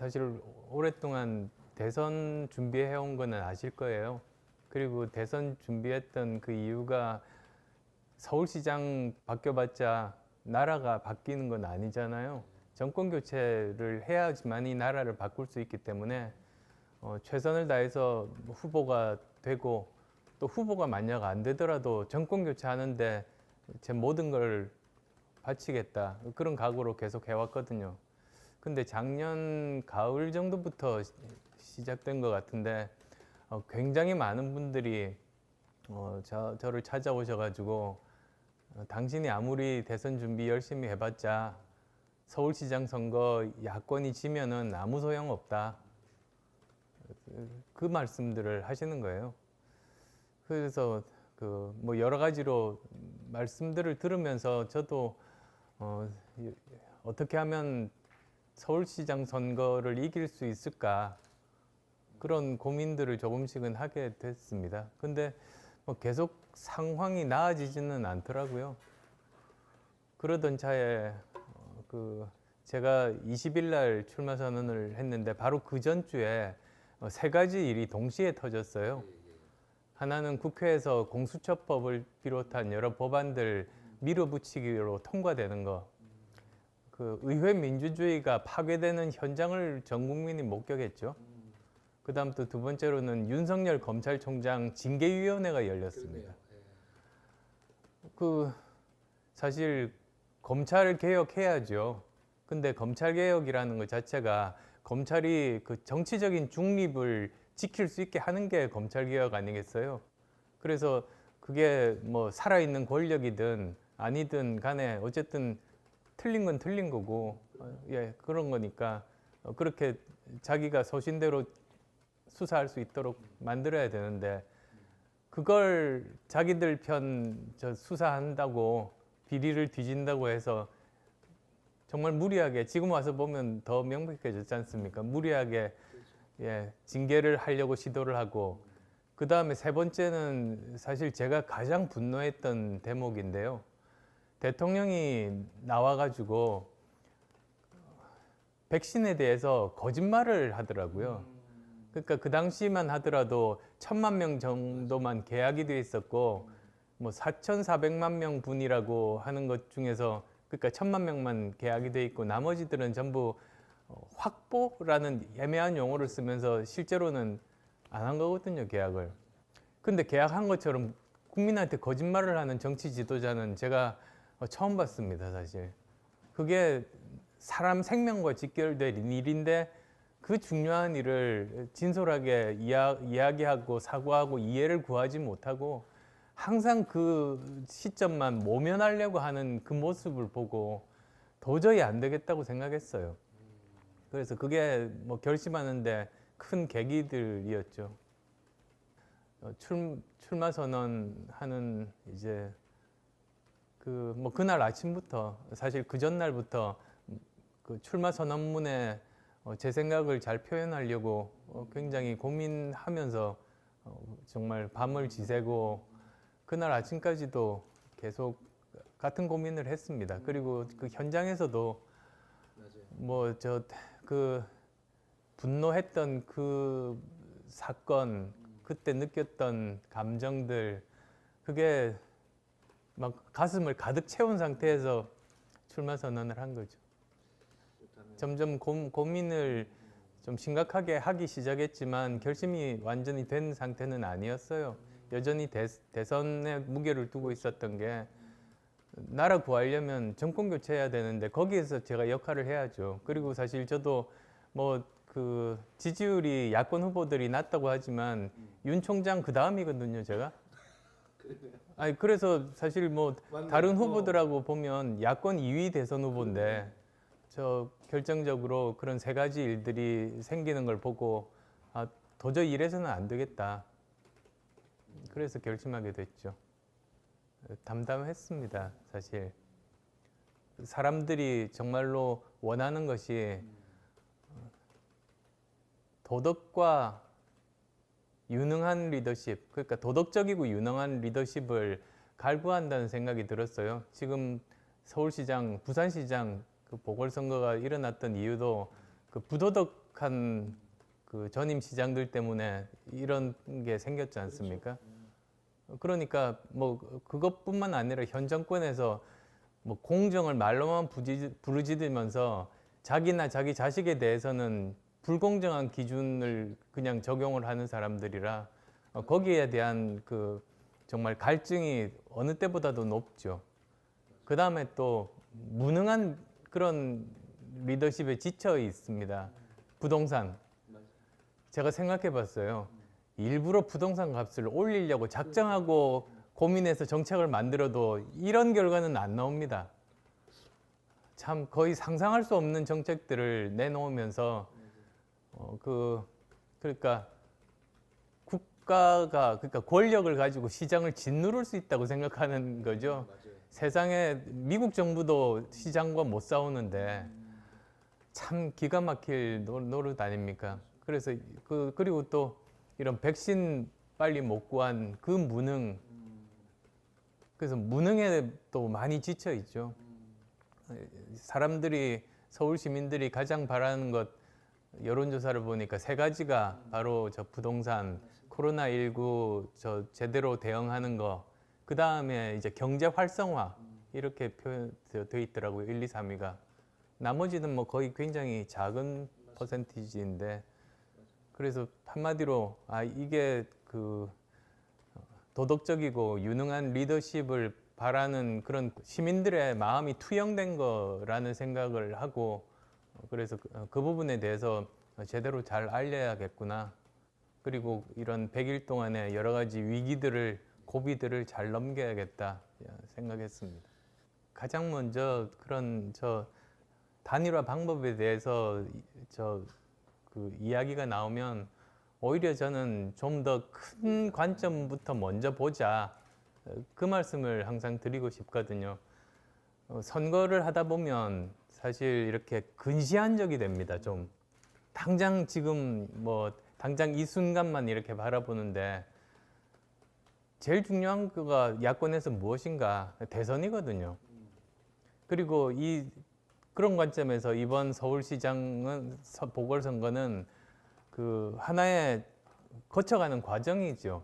사실 오랫동안 대선 준비해온 거는 아실 거예요. 그리고 대선 준비했던 그 이유가 서울시장 바뀌어봤자 나라가 바뀌는 건 아니잖아요. 정권 교체를 해야지만 이 나라를 바꿀 수 있기 때문에 최선을 다해서 후보가 되고, 또 후보가 만약 안 되더라도 정권 교체하는데 제 모든 걸 바치겠다, 그런 각오로 계속 해왔거든요. 근데 작년 가을 정도부터 시작된 것 같은데 굉장히 많은 분들이 저를 찾아오셔가지고 당신이 아무리 대선 준비 열심히 해봤자 서울시장 선거 야권이 지면은 아무 소용없다, 그 말씀들을 하시는 거예요. 그래서 뭐 여러 가지로 말씀들을 들으면서 저도 어떻게 하면 서울시장 선거를 이길 수 있을까, 그런 고민들을 조금씩은 하게 됐습니다. 근데 뭐 계속 상황이 나아지지는 않더라고요. 그러던 차에 제가 20일 날 출마 선언을 했는데 바로 그 전주에 세 가지 일이 동시에 터졌어요. 하나는 국회에서 공수처법을 비롯한 여러 법안들 밀어붙이기로 통과되는 거. 그 의회 민주주의가 파괴되는 현장을 전 국민이 목격했죠. 그 다음 또 두 번째로는 윤석열 검찰총장 징계위원회가 열렸습니다. 사실 검찰 개혁해야죠. 근데 검찰 개혁이라는 것 자체가 검찰이 그 정치적인 중립을 지킬 수 있게 하는 게 검찰 개혁 아니겠어요? 그래서 그게 뭐 살아있는 권력이든 아니든 간에 어쨌든 틀린 건 틀린 거고, 그런 거니까 그렇게 자기가 소신대로 수사할 수 있도록 만들어야 되는데, 그걸 자기들 편 수사한다고 비리를 뒤진다고 해서 정말 무리하게, 지금 와서 보면 더 명백해졌지 않습니까? 무리하게 징계를 하려고 시도를 하고, 그 다음에 세 번째는 사실 제가 가장 분노했던 대목인데요. 대통령이 나와가지고 백신에 대해서 거짓말을 하더라고요. 그러니까 그 당시만 하더라도 1,000만 명 정도만 계약이 돼 있었고, 뭐 4,400만 명 분이라고 하는 것 중에서 그러니까 1,000만 명만 계약이 돼 있고 나머지들은 전부 확보라는 애매한 용어를 쓰면서 실제로는 안 한 거거든요, 계약을. 근데 계약한 것처럼 국민한테 거짓말을 하는 정치 지도자는 제가 처음 봤습니다, 사실. 그게 사람 생명과 직결된 일인데 그 중요한 일을 진솔하게 이야기하고 사과하고 이해를 구하지 못하고 항상 그 시점만 모면하려고 하는 그 모습을 보고 도저히 안 되겠다고 생각했어요. 그래서 그게 뭐 결심하는데 큰 계기들이었죠. 출마 선언하는 이제 뭐 그날 아침부터, 사실 그 전날부터 그 출마 선언문에 제 생각을 잘 표현하려고 굉장히 고민하면서 정말 밤을 지새고 그날 아침까지도 계속 같은 고민을 했습니다. 그리고 그 현장에서도 뭐 분노했던 그 사건, 그때 느꼈던 감정들, 그게 막 가슴을 가득 채운 상태에서 출마 선언을 한 거죠. 점점 고민을 좀 심각하게 하기 시작했지만 결심이 완전히 된 상태는 아니었어요. 여전히 대선에 무게를 두고 있었던 게, 나라 구하려면 정권 교체해야 되는데 거기에서 제가 역할을 해야죠. 그리고 사실 저도 뭐 지지율이 야권 후보들이 낮다고 하지만 윤 총장 그 다음이거든요, 제가. 아니 그래서 사실 뭐 다른 후보들하고 보면 야권 2위 대선 후보인데 저 결정적으로 그런 세 가지 일들이 생기는 걸 보고 도저히 이래서는 안 되겠다. 그래서 결심하게 됐죠. 담담했습니다, 사실. 사람들이 정말로 원하는 것이 도덕과 유능한 리더십, 그러니까 도덕적이고 유능한 리더십을 갈구한다는 생각이 들었어요. 지금 서울시장, 부산시장 그 보궐선거가 일어났던 이유도 그 부도덕한 무능력한 그 전임 시장들 때문에 이런 게 생겼지 않습니까? 그러니까 뭐 그것뿐만 아니라 현 정권에서 뭐 공정을 말로만 부르짖으면서 자기나 자기 자식에 대해서는 불공정한 기준을 그냥 적용을 하는 사람들이라 거기에 대한 그 정말 갈증이 어느 때보다도 높죠. 그 다음에 또 무능한 그런 리더십에 지쳐 있습니다. 부동산. 제가 생각해 봤어요. 일부러 부동산 값을 올리려고 작정하고 고민해서 정책을 만들어도 이런 결과는 안 나옵니다. 참 거의 상상할 수 없는 정책들을 내놓으면서 그러니까 국가가 그러니까 권력을 가지고 시장을 짓누를 수 있다고 생각하는 거죠. 세상에 미국 정부도 시장과 못 싸우는데 참 기가 막힐 노릇 아닙니까? 그래서 그리고 또 이런 백신 빨리 못 구한 그 무능, 그래서 무능에 또 많이 지쳐 있죠. 사람들이 서울 시민들이 가장 바라는 것 여론조사를 보니까 세 가지가 바로 저 부동산, 코로나19 저 제대로 대응하는 거, 그 다음에 이제 경제 활성화 이렇게 표현되어 있더라고요. 1, 2, 3위가. 나머지는 뭐 거의 굉장히 작은 퍼센티지인데, 그래서 한마디로 이게 그 도덕적이고 유능한 리더십을 바라는 그런 시민들의 마음이 투영된 거라는 생각을 하고, 그래서 그 부분에 대해서 제대로 잘 알려야겠구나. 그리고 이런 100일 동안의 여러 가지 위기들을, 고비들을 잘 넘겨야겠다 생각했습니다. 가장 먼저 그런 단일화 방법에 대해서 그 이야기가 나오면 오히려 저는 좀 더 큰 관점부터 먼저 보자, 그 말씀을 항상 드리고 싶거든요. 선거를 하다 보면 사실 이렇게 근시안적이 됩니다. 좀 당장 지금 뭐 당장 이 순간만 이렇게 바라보는데 제일 중요한 거가 야권에서 무엇인가, 대선이거든요. 그리고 그런 관점에서 이번 서울시장은 보궐선거는 그 하나의 거쳐가는 과정이죠.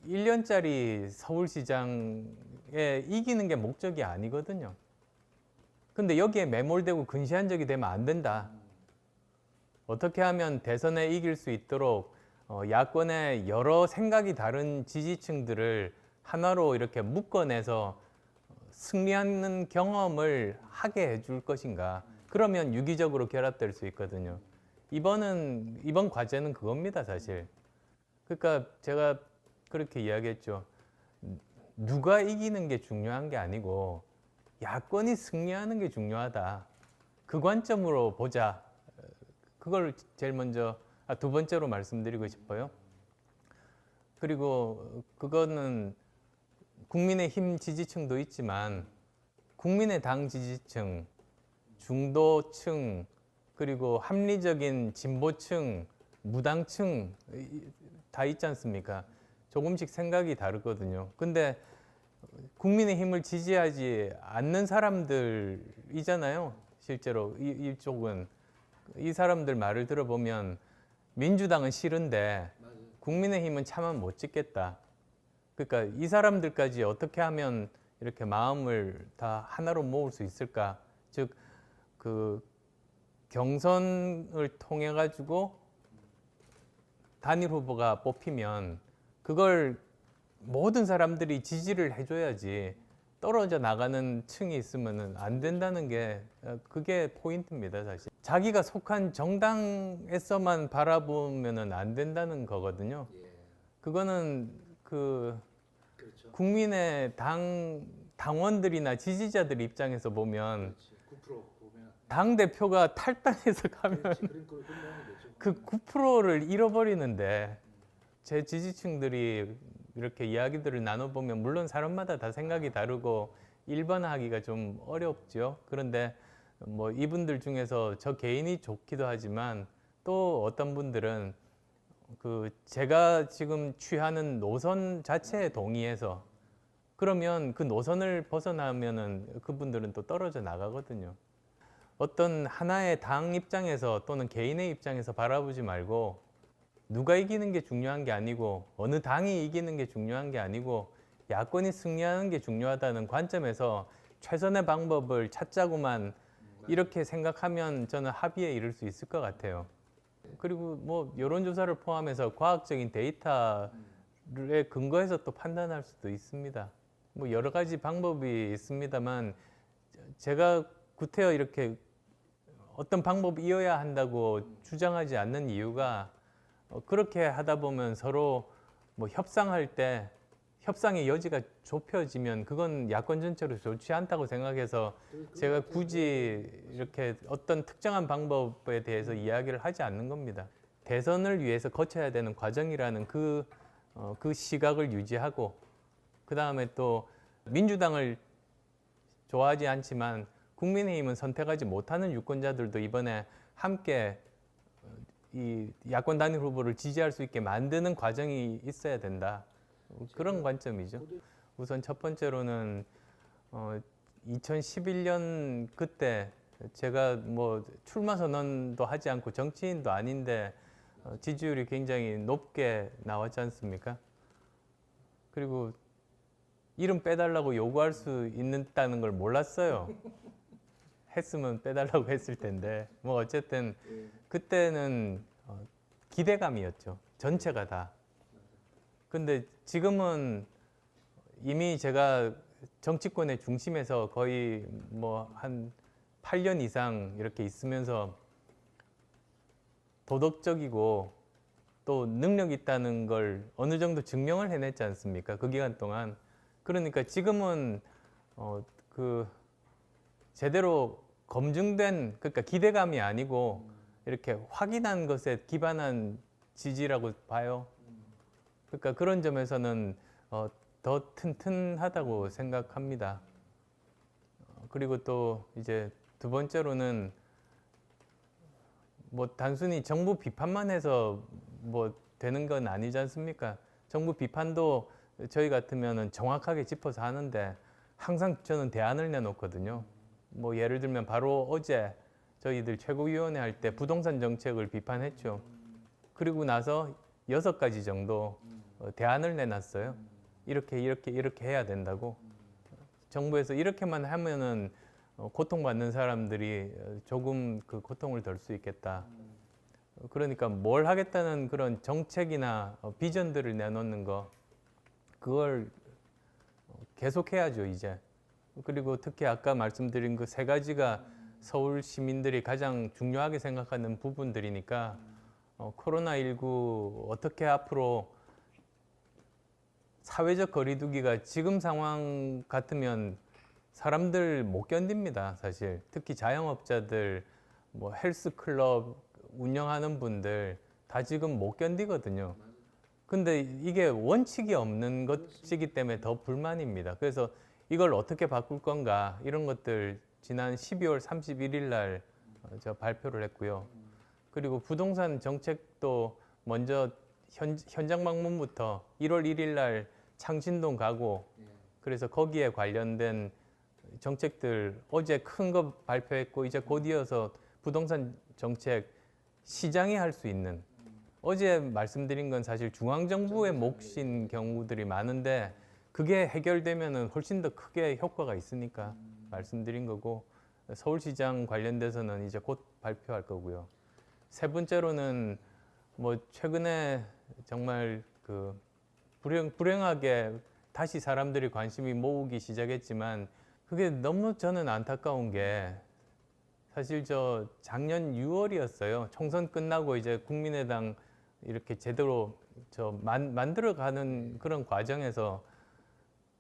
1년짜리 서울시장에 이기는 게 목적이 아니거든요. 근데 여기에 매몰되고 근시안적이 되면 안 된다. 어떻게 하면 대선에 이길 수 있도록 야권의 여러 생각이 다른 지지층들을 하나로 이렇게 묶어내서 승리하는 경험을 하게 해줄 것인가. 그러면 유기적으로 결합될 수 있거든요. 이번 과제는 그겁니다, 사실. 그러니까 제가 그렇게 이야기했죠. 누가 이기는 게 중요한 게 아니고 야권이 승리하는 게 중요하다. 그 관점으로 보자. 그걸 제일 먼저 두 번째로 말씀드리고 싶어요. 그리고 그거는 국민의힘 지지층도 있지만 국민의당 지지층, 중도층, 그리고 합리적인 진보층, 무당층 다 있지 않습니까? 조금씩 생각이 다르거든요. 근데 국민의힘을 지지하지 않는 사람들이잖아요. 실제로 이쪽은. 이 사람들 말을 들어보면 민주당은 싫은데 국민의힘은 차마 못 찍겠다. 그러니까 이 사람들까지 어떻게 하면 이렇게 마음을 다 하나로 모을 수 있을까? 즉, 그 경선을 통해 가지고 단일 후보가 뽑히면 그걸 모든 사람들이 지지를 해줘야지 떨어져 나가는 층이 있으면 안 된다는 게 그게 포인트입니다, 사실. 자기가 속한 정당에서만 바라보면 안 된다는 거거든요. 그거는 그렇죠. 국민의 당원들이나 지지자들 입장에서 보면 당 대표가 탈당해서 가면 그 9%를 잃어버리는데, 제 지지층들이 이렇게 이야기들을 나눠보면 물론 사람마다 다 생각이 다르고 일반화하기가 좀 어렵죠. 그런데 뭐 이분들 중에서 저 개인이 좋기도 하지만 또 어떤 분들은 그 제가 지금 취하는 노선 자체에 동의해서, 그러면 그 노선을 벗어나면은 그분들은 또 떨어져 나가거든요. 어떤 하나의 당 입장에서 또는 개인의 입장에서 바라보지 말고 누가 이기는 게 중요한 게 아니고 어느 당이 이기는 게 중요한 게 아니고 야권이 승리하는 게 중요하다는 관점에서 최선의 방법을 찾자고만 이렇게 생각하면 저는 합의에 이를 수 있을 것 같아요. 그리고 뭐 여론조사를 포함해서 과학적인 데이터에 근거해서 또 판단할 수도 있습니다. 뭐 여러 가지 방법이 있습니다만 제가 구태여 이렇게 어떤 방법이어야 한다고 주장하지 않는 이유가 그렇게 하다 보면 서로 뭐 협상할 때 협상의 여지가 좁혀지면 그건 야권 전체로 좋지 않다고 생각해서 제가 굳이 이렇게 어떤 특정한 방법에 대해서 이야기를 하지 않는 겁니다. 대선을 위해서 거쳐야 되는 과정이라는 그 시각을 유지하고 그 다음에 또 민주당을 좋아하지 않지만 국민의힘은 선택하지 못하는 유권자들도 이번에 함께 이 야권 단일 후보를 지지할 수 있게 만드는 과정이 있어야 된다. 그런 관점이죠. 우선 첫 번째로는 2011년 그때 제가 뭐 출마 선언도 하지 않고 정치인도 아닌데 지지율이 굉장히 높게 나왔지 않습니까? 그리고 이름 빼달라고 요구할 수 있다는 걸 몰랐어요. 했으면 빼달라고 했을 텐데 뭐 어쨌든 그때는 기대감이었죠. 전체가 다. 근데 지금은 이미 제가 정치권의 중심에서 거의 뭐 한 8년 이상 이렇게 있으면서 도덕적이고 또 능력 있다는 걸 어느 정도 증명을 해냈지 않습니까? 그 기간 동안. 그러니까 지금은 그 제대로 검증된 그러니까 기대감이 아니고 이렇게 확인한 것에 기반한 지지라고 봐요. 그러니까 그런 점에서는 더 튼튼하다고 생각합니다. 그리고 또 이제 두 번째로는 뭐 단순히 정부 비판만 해서 뭐 되는 건 아니지 않습니까? 정부 비판도 저희 같으면은 정확하게 짚어서 하는데 항상 저는 대안을 내놓거든요. 뭐 예를 들면 바로 어제 저희들 최고위원회 할 때 부동산 정책을 비판했죠. 그리고 나서 6가지 정도 대안을 내놨어요. 이렇게 해야 된다고. 정부에서 이렇게만 하면은 고통받는 사람들이 조금 그 고통을 덜 수 있겠다. 그러니까 뭘 하겠다는 그런 정책이나 비전들을 내놓는 거 그걸 계속해야죠 이제. 그리고 특히 아까 말씀드린 그 3가지가 서울 시민들이 가장 중요하게 생각하는 부분들이니까 코로나19 어떻게 앞으로 사회적 거리두기가 지금 상황 같으면 사람들 못 견딥니다, 사실. 특히 자영업자들, 뭐 헬스클럽 운영하는 분들 다 지금 못 견디거든요. 근데 이게 원칙이 없는 것이기 때문에 더 불만입니다. 그래서 이걸 어떻게 바꿀 건가 이런 것들 지난 12월 31일 날 저 발표를 했고요. 그리고 부동산 정책도 먼저 현장 방문부터 1월 1일 날 창신동 가고 그래서 거기에 관련된 정책들 어제 큰 거 발표했고 이제 곧 이어서 부동산 정책 시장이 할 수 있는 어제 말씀드린 건 사실 중앙정부의 몫인 경우들이 많은데 그게 해결되면은 훨씬 더 크게 효과가 있으니까 말씀드린 거고 서울시장 관련돼서는 이제 곧 발표할 거고요. 세 번째로는 뭐 최근에 정말 그 불행하게 다시 사람들이 관심이 모으기 시작했지만 그게 너무 저는 안타까운 게 사실 저 작년 6월이었어요. 총선 끝나고 이제 국민의당 이렇게 제대로 저 만들어가는 그런 과정에서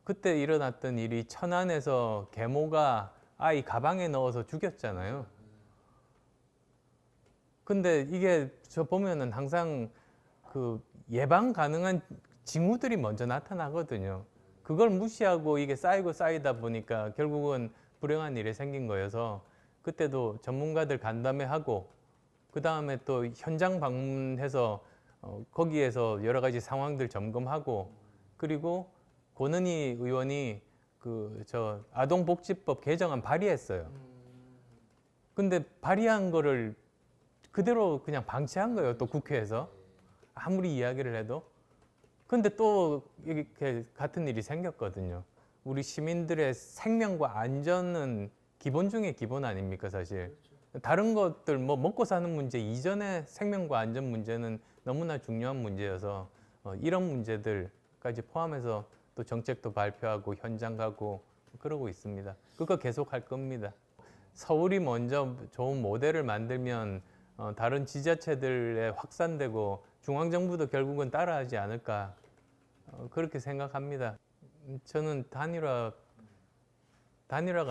그때 일어났던 일이 천안에서 계모가 아이 가방에 넣어서 죽였잖아요. 근데 이게 저 보면은 항상 그 예방 가능한 징후들이 먼저 나타나거든요. 그걸 무시하고 이게 쌓이고 쌓이다 보니까 결국은 불행한 일이 생긴 거여서 그때도 전문가들 간담회하고 그 다음에 또 현장 방문해서 거기에서 여러 가지 상황들 점검하고 그리고 권은희 의원이 그 저 아동복지법 개정안 발의했어요. 근데 발의한 거를 그대로 그냥 방치한 거예요. 또 국회에서 아무리 이야기를 해도. 근데 또 이렇게 같은 일이 생겼거든요. 우리 시민들의 생명과 안전은 기본 중에 기본 아닙니까, 사실. 다른 것들 뭐 먹고 사는 문제 이전에 생명과 안전 문제는 너무나 중요한 문제여서 이런 문제들까지 포함해서 또 정책도 발표하고 현장 가고 그러고 있습니다. 그거 계속 할 겁니다. 서울이 먼저 좋은 모델을 만들면 다른 지자체들에 확산되고 중앙정부도 결국은 따라하지 않을까 그렇게 생각합니다. 저는 단일화가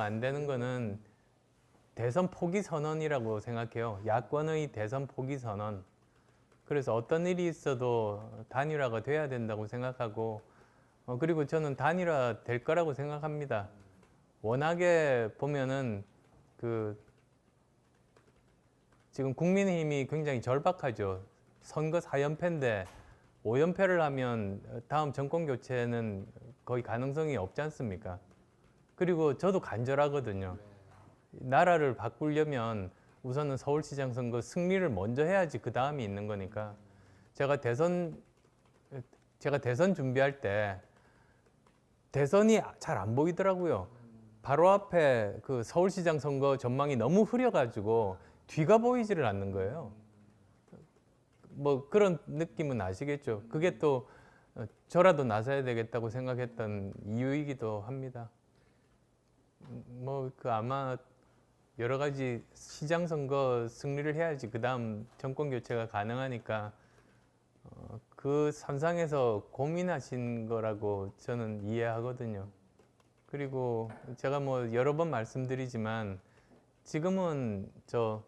안 되는 거는 대선 포기 선언이라고 생각해요. 야권의 대선 포기 선언. 그래서 어떤 일이 있어도 단일화가 돼야 된다고 생각하고 그리고 저는 단일화 될 거라고 생각합니다. 워낙에 보면은 지금 국민의힘이 굉장히 절박하죠. 선거 4연패인데 5연패를 하면 다음 정권 교체는 거의 가능성이 없지 않습니까? 그리고 저도 간절하거든요. 나라를 바꾸려면 우선은 서울시장 선거 승리를 먼저 해야지 그 다음이 있는 거니까 제가 대선 준비할 때 대선이 잘 안 보이더라고요. 바로 앞에 그 서울시장 선거 전망이 너무 흐려가지고 뒤가 보이지를 않는 거예요. 뭐 그런 느낌은 아시겠죠. 그게 또 저라도 나서야 되겠다고 생각했던 이유이기도 합니다. 뭐 그 아마 여러 가지 시장 선거 승리를 해야지 그 다음 정권 교체가 가능하니까 그 선상에서 고민하신 거라고 저는 이해하거든요. 그리고 제가 뭐 여러 번 말씀드리지만 지금은 저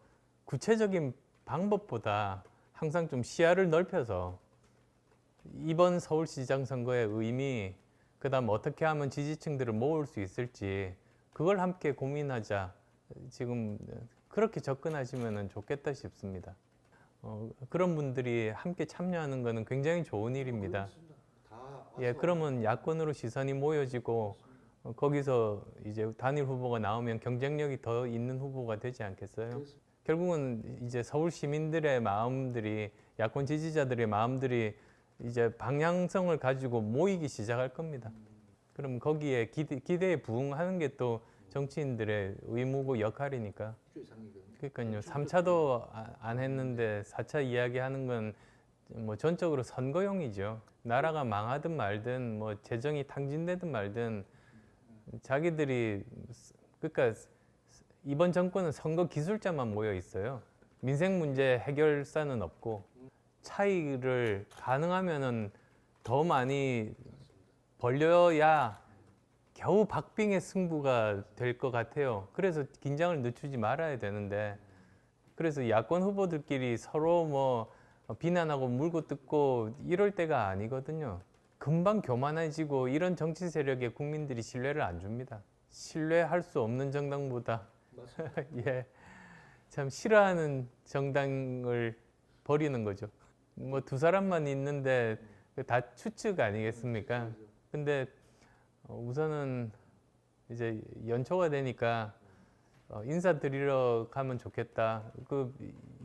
구체적인 방법보다 항상 좀 시야를 넓혀서 이번 서울시장 선거의 의미, 그다음 어떻게 하면 지지층들을 모을 수 있을지 그걸 함께 고민하자. 지금 그렇게 접근하시면 좋겠다 싶습니다. 그런 분들이 함께 참여하는 것은 굉장히 좋은 일입니다. 예, 그러면 야권으로 시선이 모여지고 거기서 이제 단일 후보가 나오면 경쟁력이 더 있는 후보가 되지 않겠어요? 결국은 이제 서울 시민들의 마음들이 야권 지지자들의 마음들이 이제 방향성을 가지고 모이기 시작할 겁니다. 그럼 거기에 기대에 부응하는 게 또 정치인들의 의무고 역할이니까. 그러니까요. 3차도 안 했는데 4차 이야기하는 건 뭐 전적으로 선거용이죠. 나라가 망하든 말든 뭐 재정이 탕진되든 말든 자기들이 그러니까 이번 정권은 선거 기술자만 모여 있어요. 민생 문제 해결사는 없고 차이를 가능하면은 더 많이 벌려야 겨우 박빙의 승부가 될 것 같아요. 그래서 긴장을 늦추지 말아야 되는데 그래서 야권 후보들끼리 서로 뭐 비난하고 물고 뜯고 이럴 때가 아니거든요. 금방 교만해지고 이런 정치 세력에 국민들이 신뢰를 안 줍니다. 신뢰할 수 없는 정당보다 예, 참 싫어하는 정당을 버리는 거죠. 뭐 두 사람만 있는데 다 추측 아니겠습니까? 근데 우선은 이제 연초가 되니까 인사드리러 가면 좋겠다. 그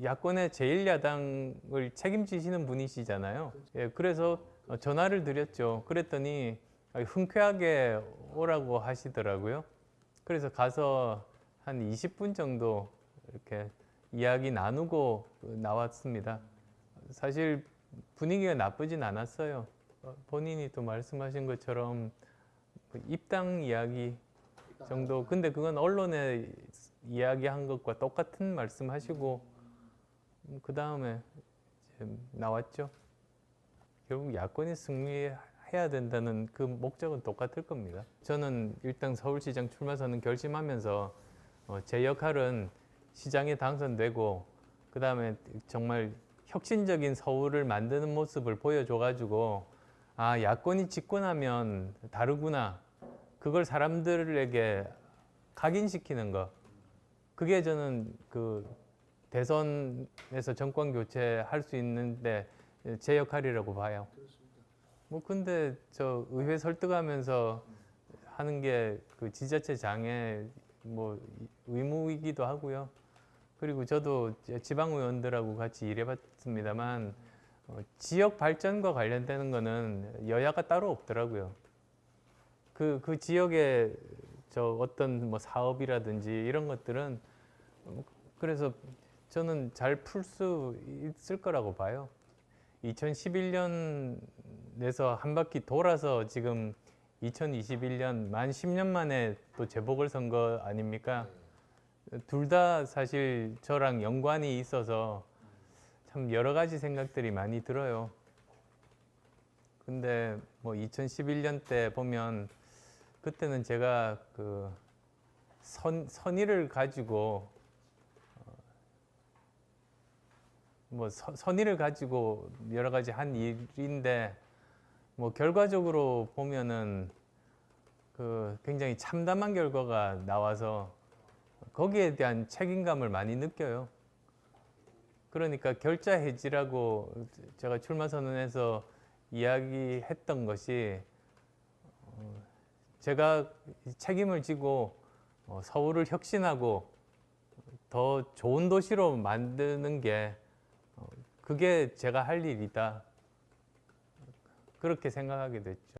야권의 제1야당을 책임지시는 분이시잖아요. 예, 그래서 전화를 드렸죠. 그랬더니 흔쾌하게 오라고 하시더라고요. 그래서 가서 한 20분 정도 이렇게 이야기 나누고 나왔습니다. 사실 분위기가 나쁘진 않았어요. 본인이 또 말씀하신 것처럼 입당 이야기 정도. 근데 그건 언론에 이야기한 것과 똑같은 말씀하시고 그 다음에 나왔죠. 결국 야권이 승리해야 된다는 그 목적은 똑같을 겁니다. 저는 일단 서울시장 출마선언 결심하면서 제 역할은 시장에 당선되고 그 다음에 정말 혁신적인 서울을 만드는 모습을 보여줘가지고 아, 야권이 집권하면 다르구나. 그걸 사람들에게 각인시키는 거. 그게 저는 그 대선에서 정권 교체할 수 있는데 제 역할이라고 봐요. 뭐 근데 저 의회 설득하면서 하는 게 그 지자체 장애 뭐 의무이기도 하고요. 그리고 저도 지방 의원들하고 같이 일해봤습니다만 지역 발전과 관련되는 거는 여야가 따로 없더라고요. 그 지역의 저 어떤 뭐 사업이라든지 이런 것들은 그래서 저는 잘 풀 수 있을 거라고 봐요. 2011년에서 한 바퀴 돌아서 지금 2021년 만 10년 만에 또 재보궐선거 아닙니까? 둘 다 사실 저랑 연관이 있어서 참 여러 가지 생각들이 많이 들어요. 근데 뭐 2011년 때 보면 그때는 제가 그 선의를 가지고 뭐 선의를 가지고 여러 가지 한 일인데 뭐 결과적으로 보면은 그 굉장히 참담한 결과가 나와서 거기에 대한 책임감을 많이 느껴요. 그러니까 결자 해지라고 제가 출마 선언에서 이야기했던 것이 제가 책임을 지고 서울을 혁신하고 더 좋은 도시로 만드는 게 그게 제가 할 일이다. 그렇게 생각하게 됐죠.